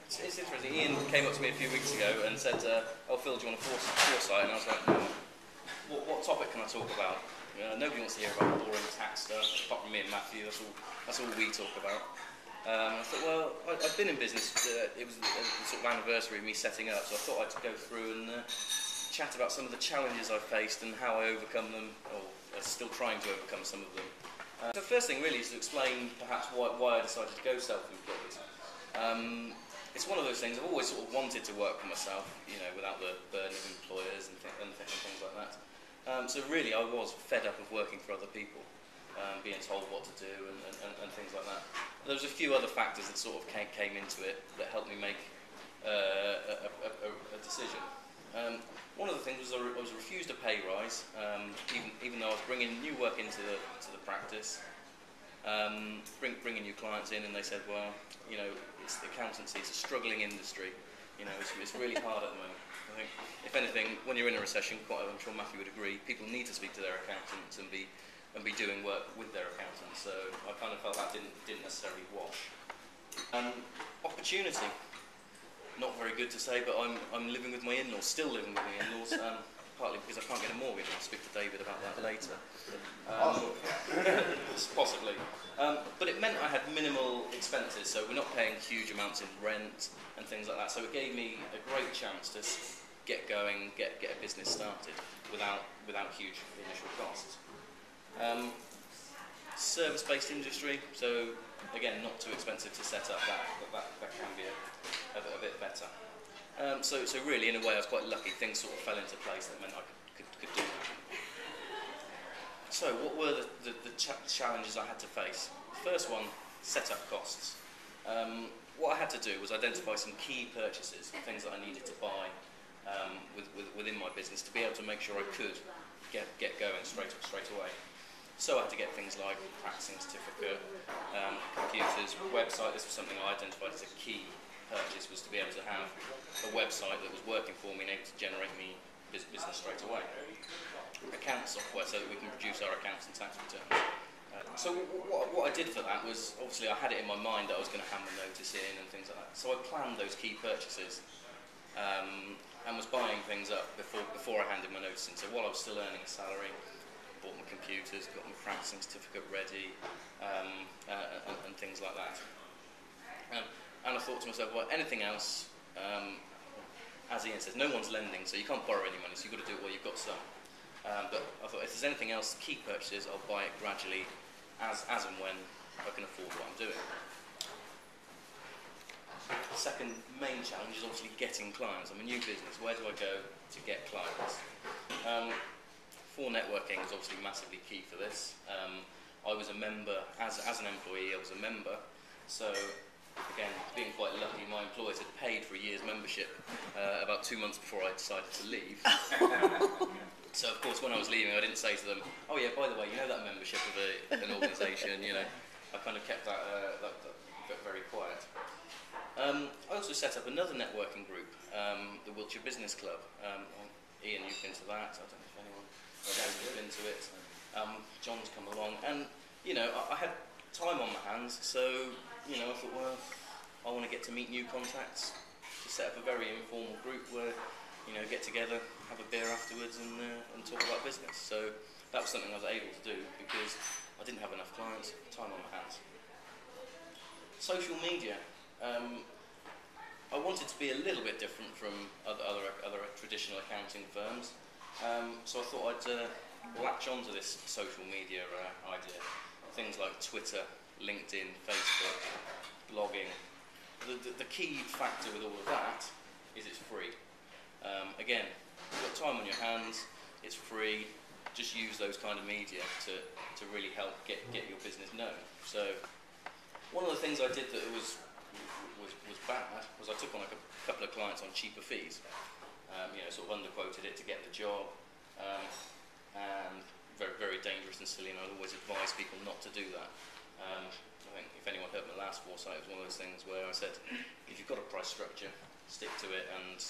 It's interesting. Ian came up to me a few weeks ago and said, "Oh, Phil, do you want a foresight?" And I was like, "What topic can I talk about? Nobody wants to hear about boring tax stuff, apart from me and Matthew. That's all we talk about." I thought, well, I'd been in business. It was the sort of anniversary of me setting up, so I thought I'd go through and chat about some of the challenges I faced and how I overcome them, or still trying to overcome some of them. The first thing really is to explain perhaps why I decided to go self-employed. It's one of those things I've always sort of wanted to work for myself, without the burden of employers and things like that. So really, I was fed up of working for other people, being told what to do and things like that. There was a few other factors that sort of came into it that helped me make a decision. One of the things was I was refused a pay rise, even though I was bringing new work into the practice, bringing new clients in, and they said, well, it's the accountancy, it's a struggling industry, it's really hard at the moment. I think, if anything, when you're in a recession, I'm sure Matthew would agree, people need to speak to their accountants and be doing work with their accountants. So I kind of felt that didn't necessarily wash. Opportunity. Not very good to say, but I'm living with my in-laws, still living with my in-laws, partly because I can't get a mortgage. I'll speak to David about that later. Possibly. But it meant I had minimal expenses, so we're not paying huge amounts in rent and things like that. So it gave me a great chance to get going, get a business started without huge initial costs. Service-based industry, so again, not too expensive to set up. That can be a bit better. So really, in a way, I was quite lucky. Things sort of fell into place that meant I could do that. So what were the challenges I had to face? First one, setup costs. What I had to do was identify some key purchases, things that I needed to buy within my business to be able to make sure I could get going straight away. So I had to get things like practicing certificate, computers, website. This was something I identified as a key purchase, was to be able to have a website that was working for me and able to generate me business straight away. Account software so that we can produce our accounts and tax returns. So what I did for that was, obviously I had it in my mind that I was going to hand the notice in and things like that. So I planned those key purchases and was buying things up before I handed my notice in. So while I was still earning a salary, bought my computers, got my practicing certificate ready, and things like that. And I thought to myself, well, anything else, as Ian says, no one's lending, so you can't borrow any money, so you've got to do it while you've got some. But I thought, if there's anything else, key purchases, I'll buy it gradually, as and when I can afford what I'm doing. The second main challenge is obviously getting clients. I'm a new business, where do I go to get clients? For networking is obviously massively key for this. I was a member, as an employee, I was a member, so again, being quite lucky, my employers had paid for a year's membership about 2 months before I decided to leave. So of course, when I was leaving, I didn't say to them, "Oh yeah, by the way, that membership of an organisation," I kind of kept that very quiet. I also set up another networking group, the Wiltshire Business Club. Ian, you've been to that. I don't know if anyone else has been to it. John's come along, and I had time on my hands, so I thought, well, I want to get to meet new contacts. To set up a very informal group where get together, have a beer afterwards, and talk about business. So that was something I was able to do because I didn't have enough clients, time on my hands. Social media. I wanted to be a little bit different from other traditional accounting firms, so I thought I'd latch onto this social media idea. Things like Twitter, LinkedIn, Facebook, blogging. The key factor with all of that is it's free. Again, you've got time on your hands, it's free, just use those kind of media to really help get your business known. So one of the things I did that was bad was I took on a couple of clients on cheaper fees, sort of underquoted it to get the job, and very, very dangerous and silly, and I'd always advise people not to do that. I think if anyone heard my last foresight, it was one of those things where I said, if you've got a price structure, stick to it and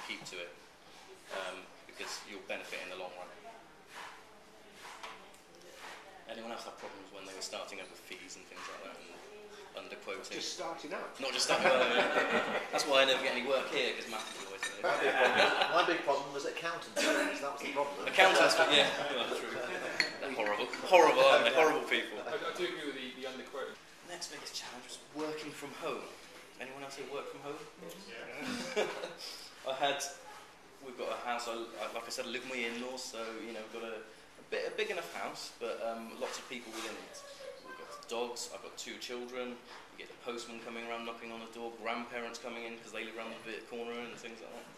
keep to it, because you'll benefit in the long run. Anyone else have problems when they were starting up with fees and things like that, and underquoting. Just starting out. Not just starting out. That's why I never get any work here, because Matt is always there. My big problem was accountants. That was the problem. Accountants, yeah, that's true. They're horrible, aren't they? Horrible people. I do agree with the underquote. Next biggest challenge was working from home. Anyone else here work from home? Yeah. We've got a house, like I said, I live with my in-laws, so, got a big enough house, but lots of people within it. We've got dogs, I've got 2 children, you get the postman coming around knocking on the door, grandparents coming in because they live around the corner and things like that.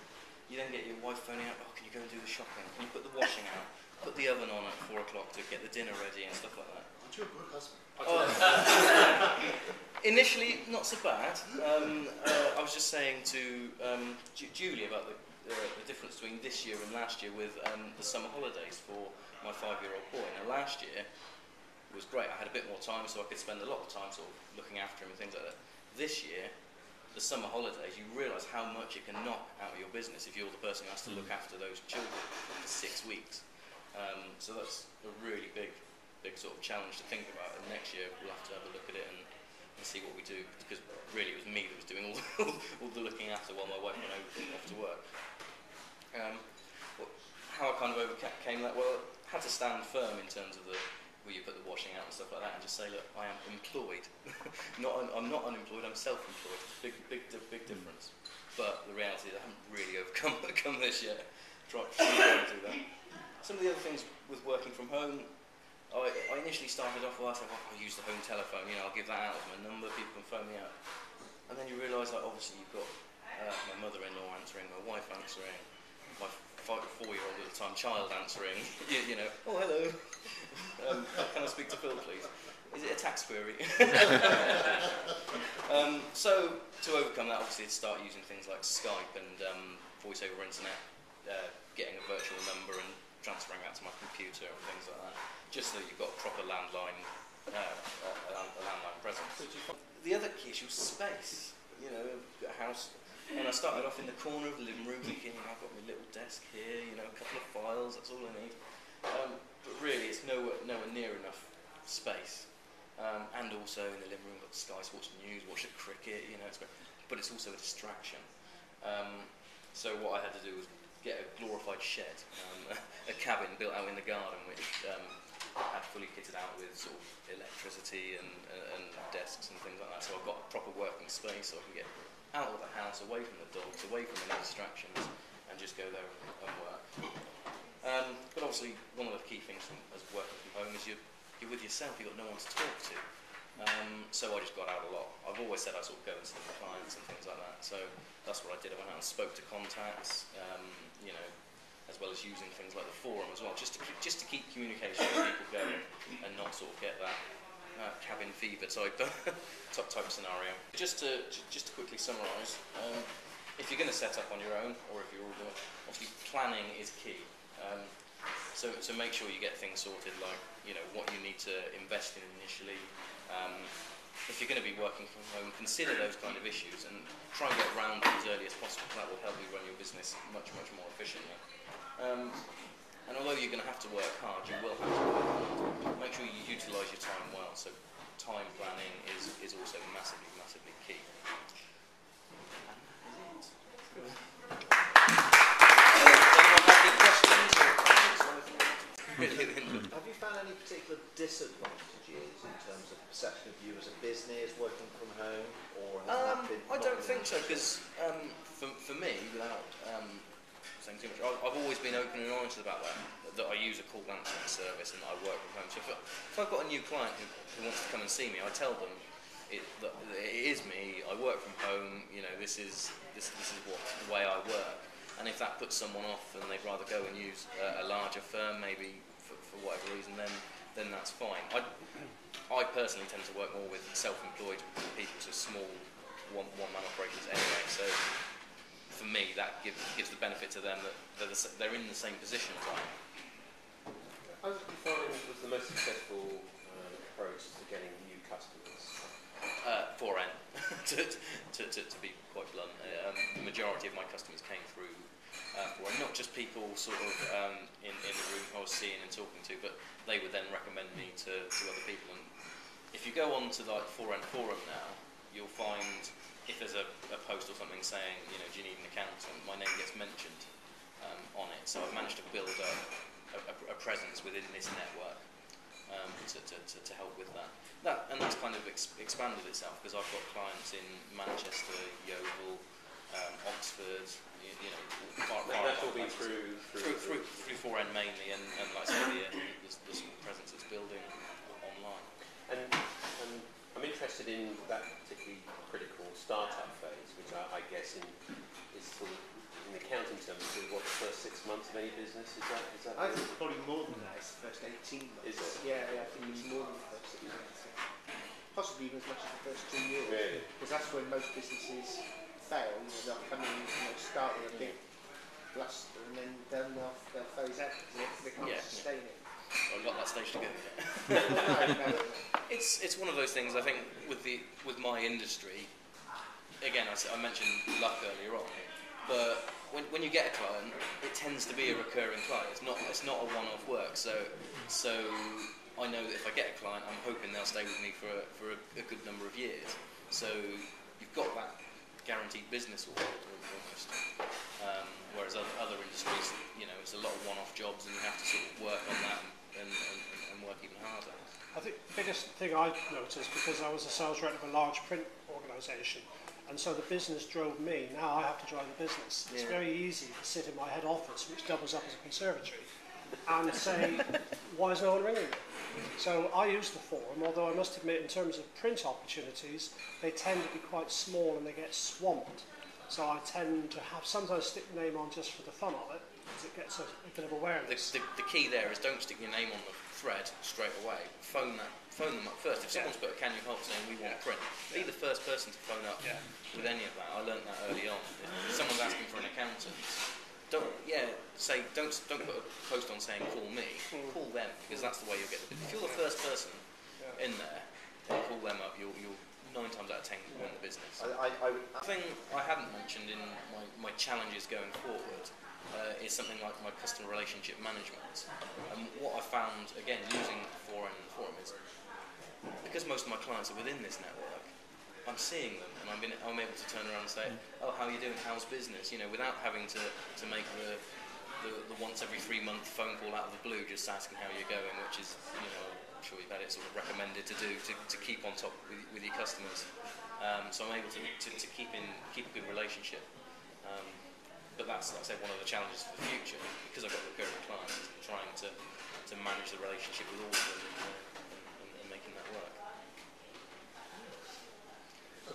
You then get your wife phoning out, can you go and do the shopping? Can you put the washing out? Put the oven on at 4 o'clock to get the dinner ready and stuff like that. Aren't you a good husband? Initially, not so bad. I was just saying to Julie about the difference between this year and last year with the summer holidays for my 5-year-old boy. Now, last year was great. I had a bit more time, so I could spend a lot of time sort of looking after him and things like that. This year, the summer holidays, you realise how much it can knock out of your business if you're the person who has to look after those children for 6 weeks. So that's a really big sort of challenge to think about. And next year, we'll have to have a look at it and see what we do, because really it was me that was doing all the looking after while my wife went off to work. How I kind of overcame that, well, I had to stand firm in terms of where you put the washing out and stuff like that, and just say, look, I am employed. I'm not unemployed, I'm self-employed. Big difference. But the reality is I haven't really overcome this yet. Try to do that. Some of the other things with working from home, I initially started off with, I'll use the home telephone, I'll give that out as my number, people can phone me out. And then you realise that obviously you've got my mother-in-law answering, my wife answering, my 4-year-old at the time child answering, oh hello, can I speak to Phil please? Is it a tax query? So to overcome that, obviously, to start using things like Skype and voice over internet, getting a virtual number and transferring that to my computer and things like that, just so you've got a proper landline presence. The other key issue is space. I've got a house, and I started off in the corner of the living room thinking, I've got my little desk here, a couple of files, that's all I need. But really, it's nowhere near enough space. And also in the living room, got Sky Sports News, watch the cricket, but it's also a distraction. So what I had to do was get a glorified shed, a cabin built out in the garden, which had fully kitted out with sort of electricity and desks and things like that. So I've got a proper working space, so I can get out of the house, away from the dogs, away from any distractions, and just go there and work. But obviously, one of the key things as working from home is you're with yourself. You've got no one to talk to. So I just got out a lot. I've always said I sort of go and see my clients and things like that. So that's what I did. I went out and spoke to contacts, as well as using things like the forum as well, just to keep communication with people going and not sort of get that cabin fever type scenario. Just to quickly summarise, if you're going to set up on your own, or if you're all doing, obviously planning is key. So make sure you get things sorted, like what you need to invest in initially. If you're going to be working from home, consider those kind of issues and try and get around them as early as possible. That will help you run your business much more efficiently. And although you're going to have to work hard, you will have to work hard. Make sure you utilise your time well. So time planning is also massively key. Have you found any particular disadvantages in terms of perception of you as a business working from home, or has that been? I don't think so, because for me, without saying too much, I've always been open and honest about that I use a call answering service and that I work from home. So if I've got a new client who wants to come and see me, I tell them that it is me. I work from home. This is the way I work. And if that puts someone off and they'd rather go and use a larger firm, maybe for whatever reason, then that's fine. I personally tend to work more with self-employed people, so small one-man operators anyway. So for me, that gives the benefit to them that they're in the same position as I am. How did you find was the most successful approach to getting new customers? 4N, to be quite blunt. The majority of my customers came through 4N, not just people sort of in the room I was seeing and talking to, but they would then recommend me to other people. And if you go on to like 4N forum now, you'll find if there's a post or something saying, you know, do you need an accountant, my name gets mentioned on it. So I've managed to build a presence within this network to help with that. And that's kind of expanded itself, because I've got clients in Manchester, Yeovil, Oxford, you know, That's all been through 4N mainly, and like I say, the sort of presence that's building online. And I'm interested in that particularly critical startup phase, which I guess is sort of, in accounting terms, sort of what, the first 6 months of any business? Is that? I think it's probably more than that. It's the first 18 months. Is it? Yeah, I think it's more than the first 6 months. Possibly even as much as the first 2 years. Really? Because that's when most businesses fail. You know, they'll come in, you know, start with a big bluster, and then they'll phase out because they can't sustain it. I've got that stage to go yet. No. It's one of those things. I think with my industry, again, I mentioned luck earlier on, but when you get a client, it tends to be a recurring client. It's not a one-off work. So I know that if I get a client, I'm hoping they'll stay with me for a good number of years. So you've got that guaranteed business almost. Whereas other industries, you know, it's a lot of one-off jobs, and you have to sort of work on that and work even harder. I think the biggest thing I noticed, because I was a sales rep of a large print organisation, and so the business drove me, now I have to drive the business. It's very easy to sit in my head office, which doubles up as a conservatory, and say, why is no one ringing me? So I use the forum, although I must admit, in terms of print opportunities, they tend to be quite small and they get swamped. So I tend to sometimes stick the name on just for the fun of it, because it gets a bit of awareness. The key there is don't stick your name on the thread straight away. Phone them up first. If someone's put a can you help saying we want print, be the first person to phone up with any of that. I learned that early on. If someone's asking for an accountant, don't put a post on saying call me. Call them, because that's the way you'll get the business. If you're the first person in there, and call them up, you'll 9 times out of 10 win the business. The thing I hadn't mentioned in my challenges going forward is something like my customer relationship management. And what I found, again, using 4N and the forum, is because most of my clients are within this network, I'm seeing them, and I'm able to turn around and say, oh, how are you doing, how's business? You know, without having to make the once every 3 month phone call out of the blue just asking how you're going, which is, you know, I'm sure you've had it sort of recommended to do to keep on top with your customers. So I'm able to keep a good relationship. But that's, like I say, one of the challenges for the future, because I've got recurring clients, is trying to manage the relationship with all of them and making that work.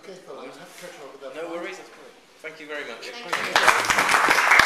Okay, Phil, I'm going to have to catch up with that. No worries. Thank you very much. Thank you.